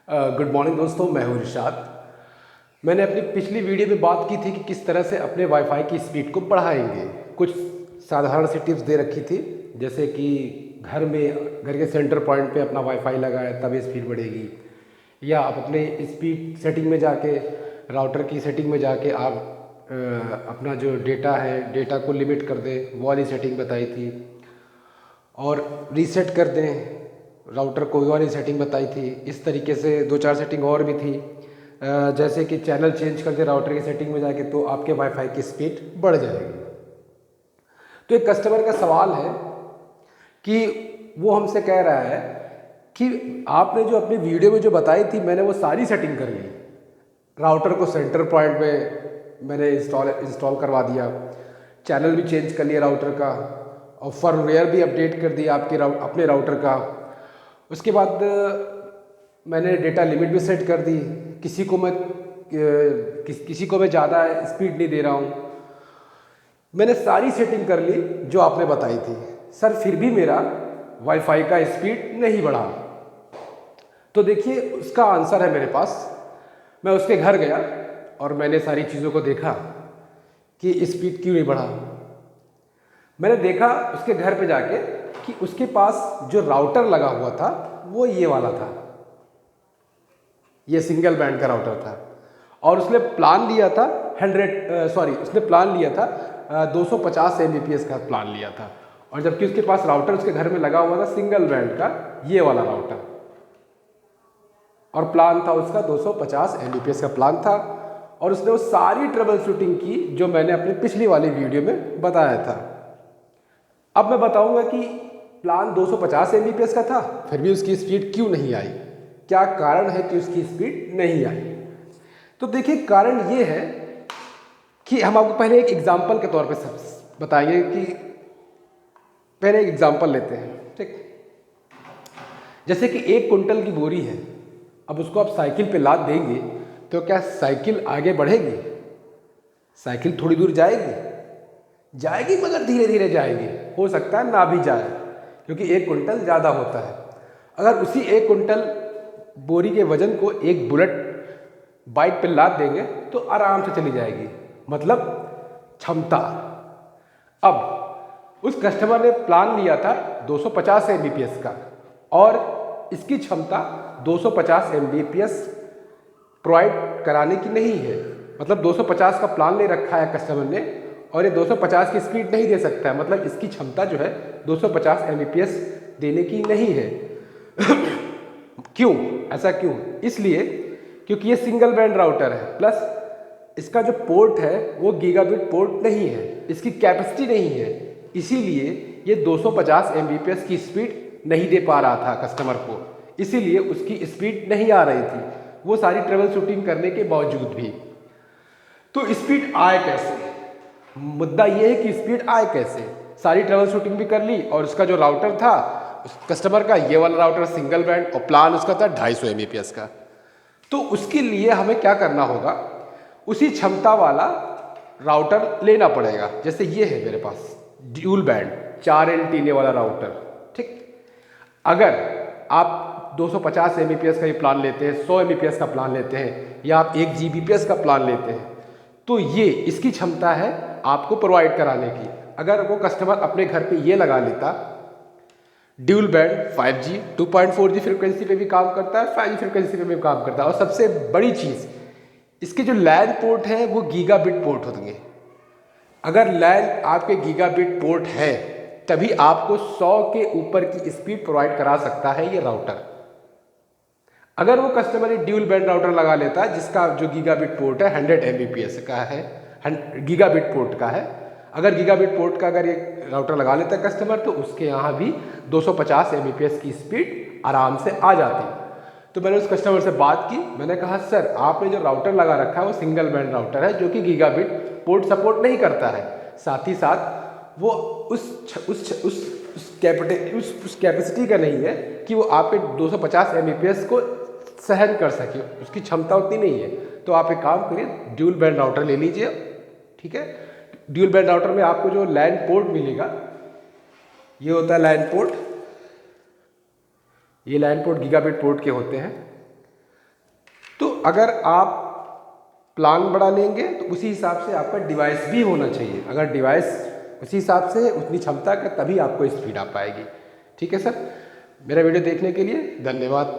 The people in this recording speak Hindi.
गुड मॉर्निंग दोस्तों, मैं हूं इरशाद। मैंने अपनी पिछली वीडियो में बात की थी कि किस तरह से अपने वाईफाई की स्पीड को बढ़ाएंगे। कुछ साधारण सी टिप्स दे रखी थी, जैसे कि घर के सेंटर पॉइंट पे अपना वाईफाई लगाए तब ये स्पीड बढ़ेगी, या आप अपने स्पीड सेटिंग में जाके, राउटर की सेटिंग में जाके आप अपना जो डेटा है, डेटा को लिमिट कर दें, वो वाली सेटिंग बताई थी। और रीसेट कर दें राउटर को, वो वाली सेटिंग बताई थी। इस तरीके से दो चार सेटिंग और भी थी, जैसे कि चैनल चेंज कर दें राउटर की सेटिंग में जाके, तो आपके वाईफाई की स्पीड बढ़ जाएगी। तो एक कस्टमर का सवाल है कि वो हमसे कह रहा है कि आपने जो अपनी वीडियो में जो बताई थी, मैंने वो सारी सेटिंग कर ली, राउटर को सेंटर पॉइंट में मैंने इंस्टॉल करवा दिया, चैनल भी चेंज कर लिया राउटर का, और फर्मवेयर भी अपडेट कर दिया अपने राउटर का। उसके बाद मैंने डेटा लिमिट भी सेट कर दी, किसी को मैं ज़्यादा स्पीड नहीं दे रहा हूँ। मैंने सारी सेटिंग कर ली जो आपने बताई थी सर, फिर भी मेरा वाईफाई का स्पीड नहीं बढ़ा। तो देखिए, उसका आंसर है मेरे पास। मैं उसके घर गया और मैंने सारी चीज़ों को देखा कि स्पीड क्यों नहीं बढ़ा। मैंने देखा उसके घर पे जाके कि उसके पास जो राउटर लगा हुआ था वो ये वाला था, ये सिंगल बैंड का राउटर था, और उसने प्लान लिया था 250 Mbps का प्लान लिया था। और जबकि उसके पास राउटर उसके घर में लगा हुआ था सिंगल बैंड का, ये वाला राउटर, और प्लान था उसका 250 Mbps का प्लान था। और उसने वो सारी ट्रबल शूटिंग की जो मैंने अपनी पिछली वाली वीडियो में बताया था। अब मैं बताऊंगा कि प्लान 250 Mbps का था, फिर भी उसकी स्पीड क्यों नहीं आई, क्या कारण है कि उसकी स्पीड नहीं आई। तो देखिए, कारण ये है कि हम आपको पहले एक एग्जाम्पल के तौर पे सब बताएंगे कि पहले एक एग्जाम्पल लेते हैं, ठीक। जैसे कि 1 कुंटल की बोरी है, अब उसको आप साइकिल पे लाद देंगे तो क्या साइकिल आगे बढ़ेगी? साइकिल थोड़ी दूर जाएगी मगर धीरे धीरे जाएगी, हो सकता है ना भी जाए, क्योंकि 1 कुंटल ज़्यादा होता है। अगर उसी 1 कुंटल बोरी के वजन को एक बुलेट बाइक पे लाद देंगे तो आराम से चली जाएगी, मतलब क्षमता। अब उस कस्टमर ने प्लान लिया था 250 Mbps का, और इसकी क्षमता 250 Mbps प्रोवाइड कराने की नहीं है। मतलब 250 का प्लान ले रखा है कस्टमर ने, और ये 250 की स्पीड नहीं दे सकता है, मतलब इसकी क्षमता जो है 250 Mbps देने की नहीं है। क्यों? ऐसा क्यों? इसलिए क्योंकि ये सिंगल बैंड राउटर है, प्लस इसका जो पोर्ट है वो गीगाबिट पोर्ट नहीं है, इसकी कैपेसिटी नहीं है, इसीलिए ये 250 Mbps की स्पीड नहीं दे पा रहा था कस्टमर को, इसीलिए उसकी स्पीड नहीं आ रही थी, वो सारी ट्रबल शूटिंग करने के बावजूद भी। तो स्पीड आए कैसे? मुद्दा ये है कि स्पीड आए कैसे। सारी ट्रबल शूटिंग भी कर ली, और उसका जो राउटर था कस्टमर का, ये वाला राउटर सिंगल बैंड, और प्लान उसका था 250 Mbps का। तो उसके लिए हमें क्या करना होगा, उसी क्षमता वाला राउटर लेना पड़ेगा। जैसे ये है मेरे पास ड्यूल बैंड 4 एंटीने वाला राउटर, ठीक। अगर आप 250 Mbps का ये प्लान लेते हैं, 100 Mbps का प्लान लेते हैं, या आप 1 Gbps का प्लान लेते हैं, तो ये इसकी क्षमता है आपको प्रोवाइड कराने की। अगर वो कस्टमर अपने घर पे ये लगा लेता, dual band 5G 2.4G frequency पे भी काम करता है, 5G फ्रिक्वेंसी पे भी काम करता है, और सबसे बड़ी चीज़, इसके जो लैन पोर्ट है वो गीगाबिट पोर्ट होंगे। अगर लैन आपके गीगाबिट पोर्ट है तभी आपको 100 के ऊपर की स्पीड प्रोवाइड करा सकता है ये राउटर। अगर वो कस्टमर एक ड्यूल बैंड राउटर लगा लेता है जिसका जो गीगाबिट पोर्ट है 100 Mbps का है, गीगाबिट पोर्ट का है, अगर गीगाबिट पोर्ट का अगर एक राउटर लगा लेता है कस्टमर, तो उसके यहाँ भी 250 Mbps की स्पीड आराम से आ जाती। तो मैंने उस कस्टमर से बात की, मैंने कहा सर, आपने जो राउटर लगा रखा है वो सिंगल बैंड राउटर है जो कि गीगाबिट पोर्ट सपोर्ट नहीं करता है, साथ ही साथ वो उस कैपेसिटी का नहीं है कि वो आपके 250 Mbps को सहन कर सके, उसकी क्षमता उतनी नहीं है। तो आप एक काम करिए, ड्यूल बैंड राउटर ले लीजिए, ठीक है। ड्यूल बैंड राउटर में आपको जो लैन पोर्ट मिलेगा, ये होता है लैन पोर्ट, ये लैन पोर्ट गीगाबिट पोर्ट के होते हैं। अगर आप प्लान बड़ा लेंगे तो उसी हिसाब से आपका डिवाइस भी होना चाहिए। अगर डिवाइस उसी हिसाब से उतनी क्षमता का, तभी आपको स्पीड आ पाएगी। ठीक है सर, मेरा वीडियो देखने के लिए धन्यवाद।